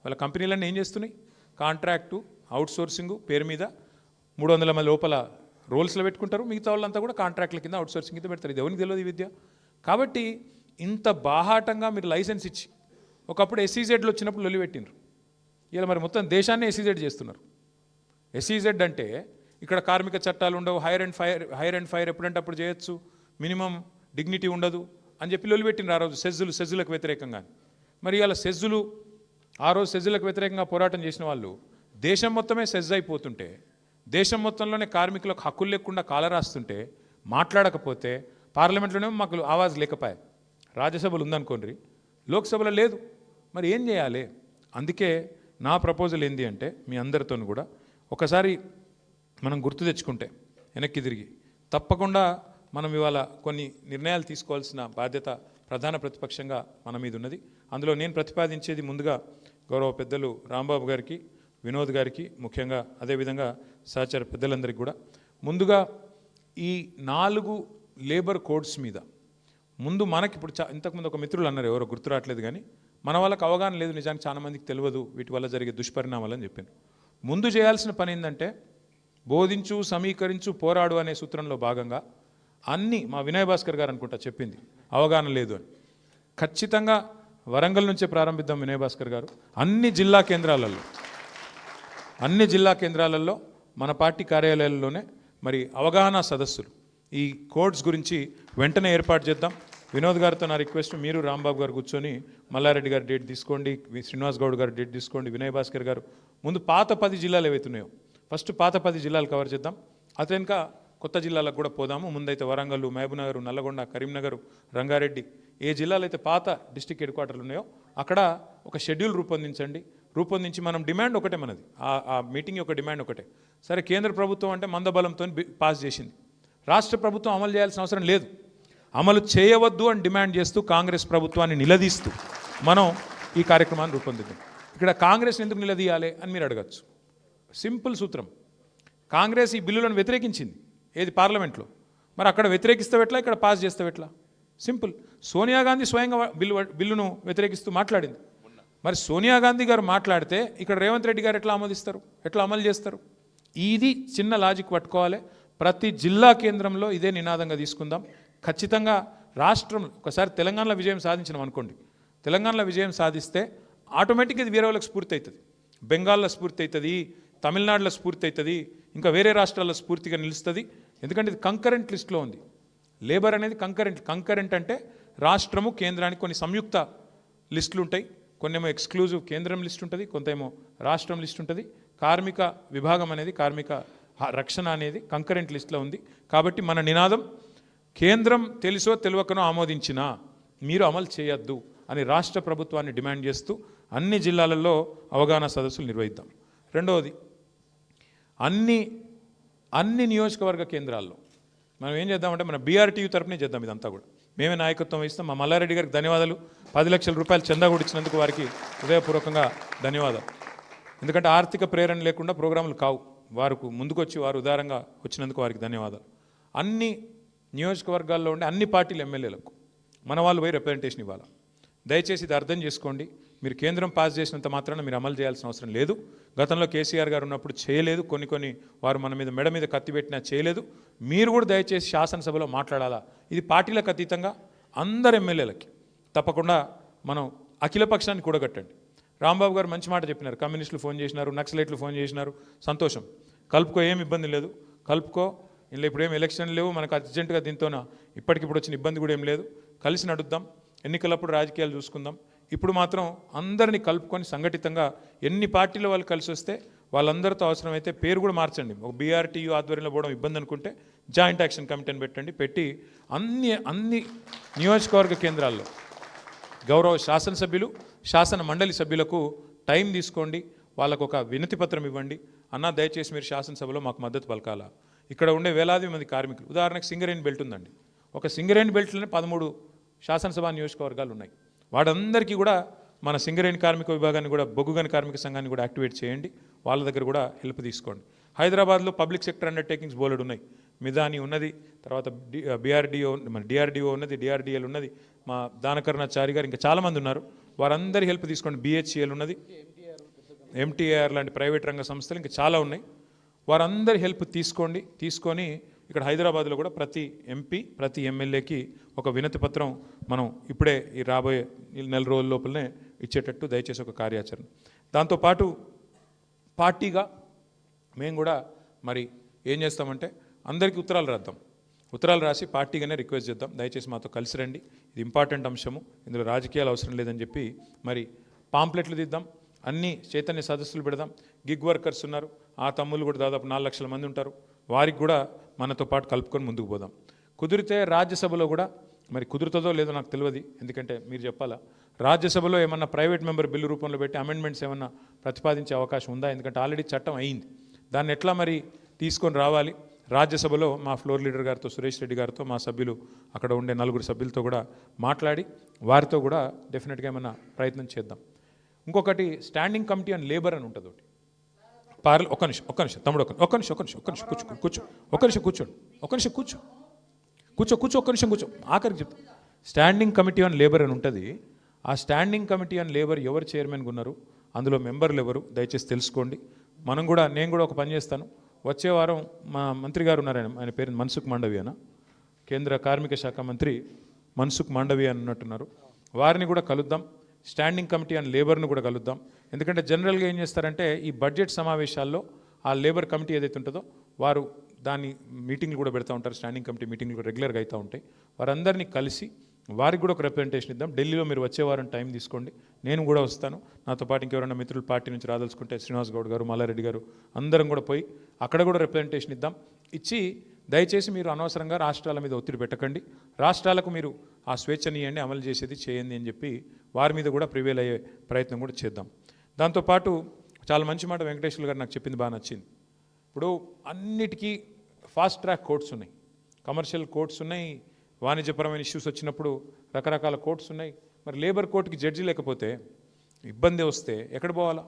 వాళ్ళ కంపెనీలన్నీ ఏం చేస్తున్నాయి? కాంట్రాక్టు, అవుట్సోర్సింగ్ పేరు మీద 300 మంది లోపల రోల్స్లో పెట్టుకుంటారు, మిగతా వాళ్ళంతా కూడా కాంట్రాక్ట్ల కింద అవుట్సోర్సింగ్ కింద పెడతారు. ఇది ఎవరికి తెలియదు ఈ విద్య. కాబట్టి ఇంత బాహాటంగా మీరు లైసెన్స్ ఇచ్చి, ఒకప్పుడు ఎస్ఈజెడ్లు వచ్చినప్పుడు లొల్లి పెట్టినారు, ఇలా మరి మొత్తం దేశాన్ని ఎస్ఈజెడ్ చేస్తున్నారు. ఎస్ఈజెడ్ అంటే ఇక్కడ కార్మిక చట్టాలు ఉండవు, హైర్ అండ్ ఫైర్ ఎప్పుడంటే అప్పుడు చేయొచ్చు, మినిమం డిగ్నిటీ ఉండదు అని చెప్పి లొల్లి పెట్టినారు ఆ రోజు సెజ్జులకు వ్యతిరేకంగా. మరి ఇలా ఆ రోజు సెజ్జులకు వ్యతిరేకంగా పోరాటం చేసిన వాళ్ళు దేశం మొత్తమే సెజ్ అయిపోతుంటే, దేశం మొత్తంలోనే కార్మికులకు హక్కులు లేకుండా కాలరాస్తుంటే, మాట్లాడకపోతే పార్లమెంట్లోనే మాకు ఆవాజ్ లేకపోయా. రాజ్యసభలు ఉందనుకోండి, లోక్సభలో లేదు. మరి ఏం చేయాలి? అందుకే నా ప్రపోజల్ ఏంది అంటే, మీ అందరితో కూడా ఒకసారి మనం గుర్తు తెచ్చుకుంటే వెనక్కి తిరిగి, తప్పకుండా మనం ఇవాళ కొన్ని నిర్ణయాలు తీసుకోవాల్సిన బాధ్యత ప్రధాన ప్రతిపక్షంగా మన మీద ఉన్నది. అందులో నేను ప్రతిపాదించేది ముందుగా గౌరవ పెద్దలు రాంబాబు గారికి, వినోద్ గారికి, ముఖ్యంగా అదేవిధంగా సహచర పెద్దలందరికీ కూడా, ముందుగా ఈ 4 లేబర్ కోడ్స్ మీద ముందు మనకి ఇప్పుడు ఇంతకుముందు ఒక మిత్రులు అన్నారు, ఎవరో గుర్తు రావట్లేదు, కానీ మన వాళ్ళకి అవగాహన లేదు, నిజానికి చాలా మందికి తెలియదు వీటి వల్ల జరిగే దుష్పరిణామాలని చెప్పాను. ముందు చేయాల్సిన పని ఏంటంటే, బోధించు, సమీకరించు, పోరాడు అనే సూత్రంలో భాగంగా అన్నీ, మా వినయ్ భాస్కర్ గారు అనుకుంటా చెప్పింది, అవగాహన లేదు అని. ఖచ్చితంగా వరంగల్ నుంచే ప్రారంభిద్దాం వినయ్ భాస్కర్ గారు. అన్ని జిల్లా కేంద్రాలలో మన పార్టీ కార్యాలయాల్లోనే మరి అవగాహన సదస్సులు ఈ కోడ్స్ గురించి వెంటనే ఏర్పాటు చేద్దాం. వినోద్ గారితో నా రిక్వెస్ట్, మీరు రాంబాబు గారు కూర్చొని మల్లారెడ్డి గారు డేట్ తీసుకోండి, శ్రీనివాస్ గౌడ్ గారు డేట్ తీసుకోండి, వినయ్ భాస్కర్ గారు ముందు పాత 10 జిల్లాలు ఏవైతున్నాయో ఫస్ట్ పాత 10 జిల్లాలు కవర్ చేద్దాం. అతనిక కొత్త జిల్లాలకు కూడా పోదాము. ముందైతే వరంగల్, మహబూబ్నగర్, నల్లగొండ, కరీంనగర్, రంగారెడ్డి, ఏ జిల్లాలో అయితే పాత డిస్ట్రిక్ట్ హెడ్ క్వార్టర్లు ఉన్నాయో అక్కడ ఒక షెడ్యూల్ రూపొందించి మనం డిమాండ్ ఒకటే, మనది ఆ మీటింగ్ యొక్క డిమాండ్ ఒకటే. సరే, కేంద్ర ప్రభుత్వం అంటే మందబలంతో పాస్ చేసింది, రాష్ట్ర ప్రభుత్వం అమలు చేయాల్సిన అవసరం లేదు, అమలు చేయవద్దు అని డిమాండ్ చేస్తూ కాంగ్రెస్ ప్రభుత్వాన్ని నిలదీస్తూ మనం ఈ కార్యక్రమాన్ని రూపొందిద్దాం. ఇక్కడ కాంగ్రెస్ని ఎందుకు నిలదీయాలి అని మీరు అడగచ్చు. సింపుల్ సూత్రం, కాంగ్రెస్ ఈ బిల్లులను వ్యతిరేకించింది ఏది పార్లమెంట్లో, మరి అక్కడ వ్యతిరేకిస్తావు ఎట్లా, ఇక్కడ పాస్ చేస్తావు ఎట్లా? సింపుల్. సోనియా గాంధీ స్వయంగా బిల్లును వ్యతిరేకిస్తూ మాట్లాడింది. మరి సోనియా గాంధీ గారు మాట్లాడితే ఇక్కడ రేవంత్ రెడ్డి గారు ఎట్లా ఆమోదిస్తారు, ఎట్లా అమలు చేస్తారు? ఇది చిన్న లాజిక్ పట్టుకోవాలి. ప్రతి జిల్లా కేంద్రంలో ఇదే నినాదంగా తీసుకుందాం. ఖచ్చితంగా రాష్ట్రం, ఒకసారి తెలంగాణలో విజయం సాధించినాం అనుకోండి, తెలంగాణలో విజయం సాధిస్తే ఆటోమేటిక్గా ఇది వేరే వాళ్ళకి స్ఫూర్తి అవుతుంది, బెంగాల్లో స్ఫూర్తి అవుతుంది, తమిళనాడులో స్ఫూర్తి అవుతుంది, ఇంకా వేరే రాష్ట్రాల్లో స్ఫూర్తిగా నిలుస్తుంది. ఎందుకంటే ఇది కంకరెంట్ లిస్ట్లో ఉంది. లేబర్ అనేది కంకరెంట్ అంటే రాష్ట్రము కేంద్రానికి కొన్ని సంయుక్త లిస్టులు ఉంటాయి, కొన్నేమో ఎక్స్క్లూజివ్ కేంద్రం లిస్ట్ ఉంటుంది, కొంతేమో రాష్ట్రం లిస్ట్ ఉంటుంది. కార్మిక విభాగం అనేది, కార్మిక రక్షణ అనేది కంకరెంట్ లిస్ట్లో ఉంది. కాబట్టి మన నినాదం, కేంద్రం తెలుసో తెలియకనో ఆమోదించినా మీరు అమలు చేయొద్దు అని రాష్ట్ర ప్రభుత్వాన్ని డిమాండ్ చేస్తూ అన్ని జిల్లాలలో అవగాహన సదస్సులు నిర్వహిద్దాం. రెండవది, అన్ని నియోజకవర్గ కేంద్రాల్లో మనం ఏం చేద్దామంటే, మన బీఆర్టీయూ తరపునే చేద్దాం. ఇదంతా కూడా మేమే నాయకత్వం వహిస్తాం. మా మల్లారెడ్డి గారికి ధన్యవాదాలు, 10 లక్షల రూపాయలు చందా కూడా ఇచ్చినందుకు వారికి హృదయపూర్వకంగా ధన్యవాదాలు. ఎందుకంటే ఆర్థిక ప్రేరణ లేకుండా ప్రోగ్రాములు కావు, వారికి ముందుకొచ్చి వారు ఉదారంగా వచ్చినందుకు వారికి ధన్యవాదాలు. అన్ని నియోజకవర్గాల్లో ఉండే అన్ని పార్టీల ఎమ్మెల్యేలకు మన వాళ్ళు పోయి రిప్రజెంటేషన్ ఇవ్వాలి. దయచేసి ఇది అర్థం చేసుకోండి. మీరు కేంద్రం పాస్ చేసినంత మాత్రాన మీరు అమలు చేయాల్సిన అవసరం లేదు. గతంలో కేసీఆర్ గారు ఉన్నప్పుడు చేయలేదు, కొన్ని వారు మన మీద మెడ మీద కత్తి పెట్టినా చేయలేదు. మీరు కూడా దయచేసి శాసనసభలో మాట్లాడాలా. ఇది పార్టీలకు అతీతంగా అందరు ఎమ్మెల్యేలకి తప్పకుండా మనం అఖిలపక్షాన్ని కూడగట్టండి. రాంబాబు గారు మంచి మాట చెప్పినారు, కమ్యూనిస్టులు ఫోన్ చేసినారు, నక్సలైట్లు ఫోన్ చేసినారు, సంతోషం, కలుపుకో, ఏం ఇబ్బంది లేదు, కలుపుకో, ఇందులో ఇప్పుడు ఏం ఎలక్షన్ లేవు, మనకు అర్జెంటుగా దీంతోన ఇప్పటికిప్పుడు వచ్చిన ఇబ్బంది కూడా ఏం లేదు, కలిసి నడుద్దాం, ఎన్నికలప్పుడు రాజకీయాలు చూసుకుందాం. ఇప్పుడు మాత్రం అందరినీ కలుపుకొని సంఘటితంగా ఎన్ని పార్టీల వాళ్ళు కలిసి వస్తే వాళ్ళందరితో అవసరమైతే పేరు కూడా మార్చండి. ఒక బీఆర్టీయూ ఆధ్వర్యంలో పోవడం ఇబ్బంది అనుకుంటే జాయింట్ యాక్షన్ కమిటీని పెట్టండి, పెట్టి అన్ని నియోజకవర్గ కేంద్రాల్లో గౌరవ శాసనసభ్యులు, శాసన మండలి సభ్యులకు టైం తీసుకోండి, వాళ్ళకు ఒక వినతి పత్రం ఇవ్వండి. అన్నా దయచేసి మీరు శాసనసభలో మాకు మద్దతు పలకాలా. ఇక్కడ ఉండే వేలాది మంది కార్మికులు, ఉదాహరణకు సింగరేణి బెల్ట్ ఉందండి, ఒక సింగరేణి బెల్ట్లోనే 13 శాసనసభ నియోజకవర్గాలు ఉన్నాయి. వాడందరికీ కూడా మన సింగరేణి కార్మిక విభాగాన్ని కూడా, బొగ్గుగని కార్మిక సంఘాన్ని కూడా యాక్టివేట్ చేయండి, వాళ్ళ దగ్గర కూడా హెల్ప్ తీసుకోండి. హైదరాబాద్లో పబ్లిక్ సెక్టర్ అండర్టేకింగ్స్ బోలెడు ఉన్నాయి, మిదాని ఉన్నది, తర్వాత డిఆర్డిఓ ఉన్నది, డిఆర్డిఎల్ ఉన్నది, మా దానకరుణాచారి గారు, ఇంకా చాలామంది ఉన్నారు, వారందరి హెల్ప్ తీసుకోండి. బిహెచ్ఎల్ ఉన్నది, ఎంటీఆర్ లాంటి ప్రైవేట్ రంగ సంస్థలు ఇంకా చాలా ఉన్నాయి, వారందరి హెల్ప్ తీసుకొని ఇక్కడ హైదరాబాద్లో కూడా ప్రతి ఎంపీ, ప్రతి ఎమ్మెల్యేకి ఒక వినతి పత్రం మనం ఇప్పుడే ఈ రాబోయే నెల రోజుల లోపలనే ఇచ్చేటట్టు దయచేసి ఒక కార్యాచరణ. దాంతోపాటు పార్టీగా మేము కూడా మరి ఏం చేస్తామంటే అందరికీ ఉత్తరాలు రాద్దాం, ఉత్తరాలు రాసి పార్టీగానే రిక్వెస్ట్ చేద్దాం, దయచేసి మాతో కలిసి రండి, ఇది ఇంపార్టెంట్ అంశము, ఇందులో రాజకీయాలు అవసరం లేదని చెప్పి మరి పాంప్లెట్లు దిద్దాం, అన్ని చైతన్య సదస్సులు పెడదాం. గిగ్ వర్కర్స్ ఉన్నారు, ఆ తమ్ముళ్ళు కూడా దాదాపు 4 లక్షల మంది ఉంటారు, వారికి కూడా మనతో పాటు కలుపుకొని ముందుకు పోదాం. కుదిరితే రాజ్యసభలో కూడా, మరి కుదురుతుందో లేదో నాకు తెలియదు, ఎందుకంటే మీరు చెప్పాలా, రాజ్యసభలో ఏమన్నా ప్రైవేట్ మెంబర్ బిల్లు రూపంలో పెట్టి అమెండ్మెంట్స్ ఏమన్నా ప్రతిపాదించే అవకాశం ఉందా? ఎందుకంటే ఆల్రెడీ చట్టం అయింది, దాన్ని ఎట్లా మరి తీసుకొని రావాలి. రాజ్యసభలో మా ఫ్లోర్ లీడర్ గారితో, సురేష్ రెడ్డి గారితో, మా సభ్యులు అక్కడ ఉండే 4 సభ్యులతో కూడా మాట్లాడి వారితో కూడా డెఫినెట్గా ఏమన్నా ప్రయత్నం చేద్దాం. ఇంకొకటి స్టాండింగ్ కమిటీ ఆన్ లేబర్ అని ఉంటుంది ఒకటి. ఒక్క నిమిషం తమ్ముడు, ఒక్క నిమిషం కూర్చో, ఆఖరికి చెప్తా. స్టాండింగ్ కమిటీ ఆన్ లేబర్ అని ఉంటుంది. ఆ స్టాండింగ్ కమిటీ ఆన్ లేబర్ ఎవరు చైర్మన్గా ఉన్నారు, అందులో మెంబర్లు ఎవరు, దయచేసి తెలుసుకోండి. నేను కూడా ఒక పని చేస్తాను, వచ్చే వారం మా మంత్రి గారు ఉన్నారు, ఆయన పేరు మన్సుఖ్ మాండవీయ, కేంద్ర కార్మిక శాఖ మంత్రి మన్సుఖ్ మాండవీయ అన్నట్టున్నారు, వారిని కూడా కలుద్దాం. స్టాండింగ్ కమిటీ ఆన్ లేబర్ను కూడా కలుద్దాం. ఎందుకంటే జనరల్గా ఏం చేస్తారంటే ఈ బడ్జెట్ సమావేశాల్లో ఆ లేబర్ కమిటీ ఏదైతే ఉంటుందో వారు దాన్ని మీటింగ్లు కూడా పెడతా ఉంటారు, స్టాండింగ్ కమిటీ మీటింగ్లు కూడా రెగ్యులర్గా అవుతూ ఉంటాయి. వారందరినీ కలిసి వారికి కూడా ఒక రిప్రజెంటేషన్ ఇద్దాం. ఢిల్లీలో మీరు వచ్చే వారం టైం తీసుకోండి, నేను కూడా వస్తాను, నాతో పాటు ఇంకెవరైనా మిత్రులు పార్టీ నుంచి రాదలుచుకుంటే శ్రీనివాస్ గౌడ్ గారు, మల్లారెడ్డి గారు, అందరం కూడా పోయి అక్కడ కూడా రిప్రజెంటేషన్ ఇద్దాం. ఇచ్చి దయచేసి మీరు అనవసరంగా రాష్ట్రాల మీద ఒత్తిడి పెట్టకండి, రాష్ట్రాలకు మీరు ఆ స్వేచ్ఛని ఇవ్వండి, అమలు చేసేది చేయండి అని చెప్పి వారి మీద కూడా ప్రివేల్ అయ్యే ప్రయత్నం కూడా చేద్దాం. దాంతోపాటు చాలా మంచి మాట వెంకటేశ్వర గారు నాకు చెప్పింది బాగా నచ్చింది. ఇప్పుడు అన్నిటికీ ఫాస్ట్ ట్రాక్ కోర్ట్స్ ఉన్నాయి, కమర్షియల్ కోర్ట్స్ ఉన్నాయి, వాణిజ్యపరమైన ఇష్యూస్ వచ్చినప్పుడు రకరకాల కోర్ట్స్ ఉన్నాయి. మరి లేబర్ కోర్టుకి జడ్జి లేకపోతే ఇబ్బంది వస్తే ఎక్కడ పోవాలా?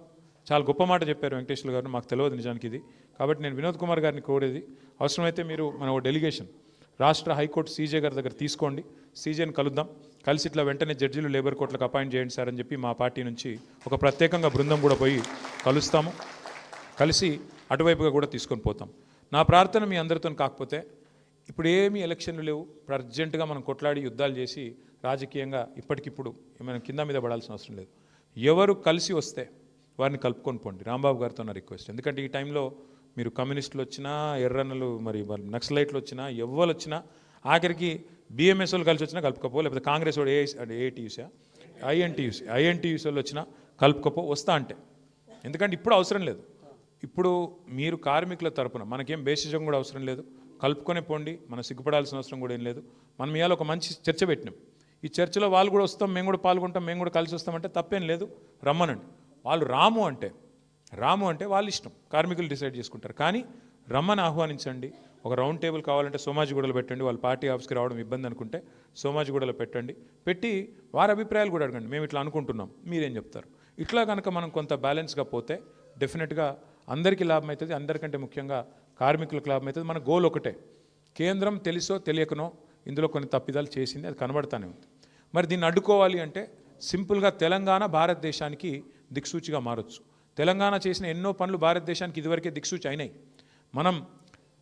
చాలా గొప్ప మాట చెప్పారు వెంకటేశ్వర గారు, మాకు తెలియదు నిజానికి ఇది. కాబట్టి నేను వినోద్ కుమార్ గారిని కోరేది, అవసరమైతే మీరు మన ఓ డెలిగేషన్ రాష్ట్ర హైకోర్టు సీజే గారి దగ్గర తీసుకోండి, సీజేని కలుద్దాం, కలిసి ఇట్లా వెంటనే జడ్జీలు లేబర్ కోర్టులకు అపాయింట్ చేయండి సార్ అని చెప్పి మా పార్టీ నుంచి ఒక ప్రత్యేకంగా బృందం కూడా పోయి కలుస్తాము, కలిసి అటువైపుగా కూడా తీసుకొని పోతాం. నా ప్రార్థన మీ అందరితో కాకపోతే ఇప్పుడు ఏమీ ఎలక్షన్లు లేవు, అర్జెంటుగా మనం కొట్లాడి యుద్ధాలు చేసి రాజకీయంగా ఇప్పటికిప్పుడు ఏమైనా కింద మీద పడాల్సిన అవసరం లేదు. ఎవరు కలిసి వస్తే వారిని కలుపుకొని పోండి, రాంబాబు గారితో నా రిక్వెస్ట్. ఎందుకంటే ఈ టైంలో మీరు కమ్యూనిస్టులు వచ్చినా, ఎర్రన్నలు, మరి నక్సలైట్లు వచ్చినా, ఎవ్వరు వచ్చినా, ఆఖరికి బిఎంఎస్ వాళ్ళు కలిసి వచ్చినా కలుపుకపో, లేకపోతే కాంగ్రెస్ వాడు ఏఐటీయూసా ఐఎన్టీయూసీ వాళ్ళు వచ్చినా కలుపుకపో, వస్తా అంటే. ఎందుకంటే ఇప్పుడు అవసరం లేదు, ఇప్పుడు మీరు కార్మికుల తరపున మనకేం బేసిజం కూడా అవసరం లేదు, కలుపుకొనే పోండి, మనం సిగ్గుపడాల్సిన అవసరం కూడా ఏం లేదు. మనం ఇవాళ ఒక మంచి చర్చ పెట్టినాం, ఈ చర్చలో వాళ్ళు కూడా వస్తాం, మేము కూడా పాల్గొంటాం, మేము కూడా కలిసి వస్తామంటే తప్పేం లేదు, రమ్మనండి. వాళ్ళు రాము అంటే వాళ్ళ ఇష్టం, కార్మికులు డిసైడ్ చేసుకుంటారు. కానీ రమ్మని ఆహ్వానించండి. ఒక రౌండ్ టేబుల్ కావాలంటే సోమాజిగూడలో పెట్టండి, వాళ్ళ పార్టీ ఆఫీస్కి రావడం ఇబ్బంది అనుకుంటే సోమాజిగూడలో పెట్టి వారి అభిప్రాయాలు కూడా అడగండి, మేము ఇట్లా అనుకుంటున్నాం, మీరేం చెప్తారు. ఇట్లా కనుక మనం కొంత బ్యాలెన్స్గా పోతే డెఫినెట్గా అందరికీ లాభం అవుతుంది, అందరికంటే ముఖ్యంగా కార్మికులకు లాభం అవుతుంది. మన గోల్ ఒకటే, కేంద్రం తెలుసో తెలియకనో ఇందులో కొన్ని తప్పిదాలు చేసింది, అది కనబడతానే ఉంది. మరి దీన్ని అడ్డుకోవాలి అంటే సింపుల్గా తెలంగాణ భారతదేశానికి దిక్సూచిగా మారొచ్చు. తెలంగాణ చేసిన ఎన్నో పనులు భారతదేశానికి ఇదివరకే దిక్సూచి అయినాయి. మనం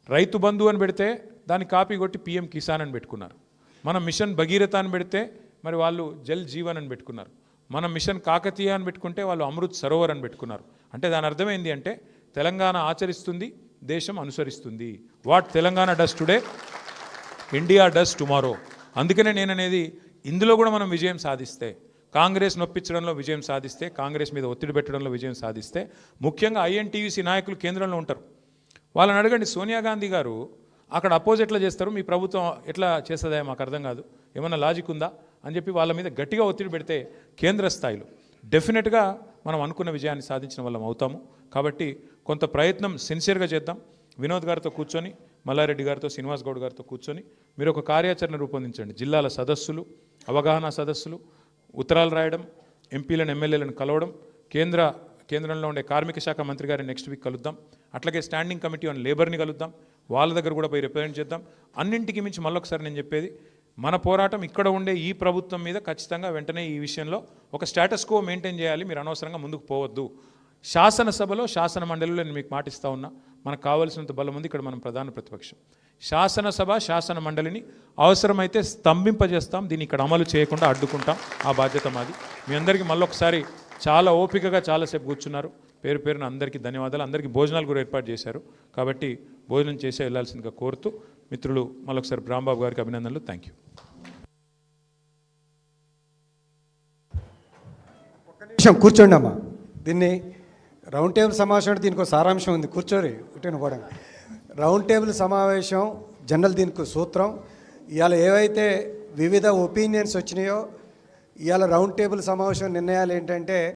రైతు బంధు అని పెడితే దాన్ని కాపీ కొట్టి పిఎం కిసాన్ అని పెట్టుకున్నారు. మనం మిషన్ భగీరథ అని పెడితే మరి వాళ్ళు జల్ జీవన్ అని పెట్టుకున్నారు. మనం మిషన్ కాకతీయ అని పెట్టుకుంటే వాళ్ళు అమృత్ సరోవర్ అని పెట్టుకున్నారు. అంటే దాని అర్థం ఏంటి అంటే తెలంగాణ ఆచరిస్తుంది, దేశం అనుసరిస్తుంది. What Telangana does today, India does tomorrow. అందుకనే నేను అనేది ఇందులో కూడా మనం విజయం సాధిస్తే, కాంగ్రెస్ నొప్పించడంలో విజయం సాధిస్తే, కాంగ్రెస్ మీద ఒత్తిడి పెట్టడంలో విజయం సాధిస్తే, ముఖ్యంగా ఐఎన్టీయూసీ నాయకులు కేంద్రంలో ఉంటారు. వాళ్ళని అడగండి, సోనియా గాంధీ గారు అక్కడ అపోజ్ ఎట్లా చేస్తారు, మీ ప్రభుత్వం ఎట్లా చేస్తుందా మాకు అర్థం కాదు, ఏమన్నా లాజిక్ ఉందా అని చెప్పి వాళ్ళ మీద గట్టిగా ఒత్తిడి పెడితే కేంద్ర స్థాయిలో డెఫినెట్గా మనం అనుకున్న విజయాన్ని సాధించిన వాళ్ళం అవుతాము. కాబట్టి కొంత ప్రయత్నం సిన్సియర్గా చేద్దాం. వినోద్ గారితో కూర్చొని, మల్లారెడ్డి గారితో, శ్రీనివాస్ గౌడ్ గారితో కూర్చొని మీరు ఒక కార్యాచరణ రూపొందించండి. జిల్లాల సదస్సులు, అవగాహన సదస్సులు, ఉత్తరాలు రాయడం, ఎంపీలను ఎమ్మెల్యేలను కలవడం, కేంద్రంలో ఉండే కార్మిక శాఖ మంత్రి గారిని నెక్స్ట్ వీక్ కలుద్దాం. అట్లాగే స్టాండింగ్ కమిటీ ఆన్ లేబర్ని కలుద్దాం, వాళ్ళ దగ్గర కూడా పోయి రిప్రజెంట్ చేద్దాం. అన్నింటికి మించి మళ్ళొకసారి నేను చెప్పేది, మన పోరాటం ఇక్కడ ఉండే ఈ ప్రభుత్వం మీద ఖచ్చితంగా వెంటనే ఈ విషయంలో ఒక స్టేటస్ కో మెయింటైన్ చేయాలి. మీరు అనవసరంగా ముందుకు పోవద్దు. శాసనసభలో, శాసన మండలిలో నేను మీకు మాటిస్తూ ఉన్నా, మనకు కావాల్సినంత బలం ఉంది. ఇక్కడ మనం ప్రధాన ప్రతిపక్షం. శాసనసభ, శాసన మండలిని అవసరమైతే స్తంభింపజేస్తాం. దీన్ని ఇక్కడ అమలు చేయకుండా అడ్డుకుంటాం. ఆ బాధ్యత మాది. మీ అందరికీ మళ్ళొకసారి చాలా ఓపికగా చాలాసేపు కూర్చున్నారు. పేరు పేరున అందరికీ ధన్యవాదాలు. అందరికీ భోజనాలు కూడా ఏర్పాటు చేశారు. కాబట్టి భోజనం చేసే వెళ్ళాల్సిందిగా కోరుతూ మిత్రులు మళ్ళొకసారి రాంబాబు గారికి అభినందనలు. Thank you. కూర్చోండి అమ్మా. దీన్ని రౌండ్ టేబుల్ సమావేశం అంటే దీనికి ఒక సారాంశం ఉంది. కూర్చోరి ఉట్టిన కూడా రౌండ్ టేబుల్ సమావేశం జనరల్ దీనికి సూత్రం. ఇవాళ ఏవైతే వివిధ ఒపీనియన్స్ వచ్చినాయో, ఇవాళ రౌండ్ టేబుల్ సమావేశం నిర్ణయాలు ఏంటంటే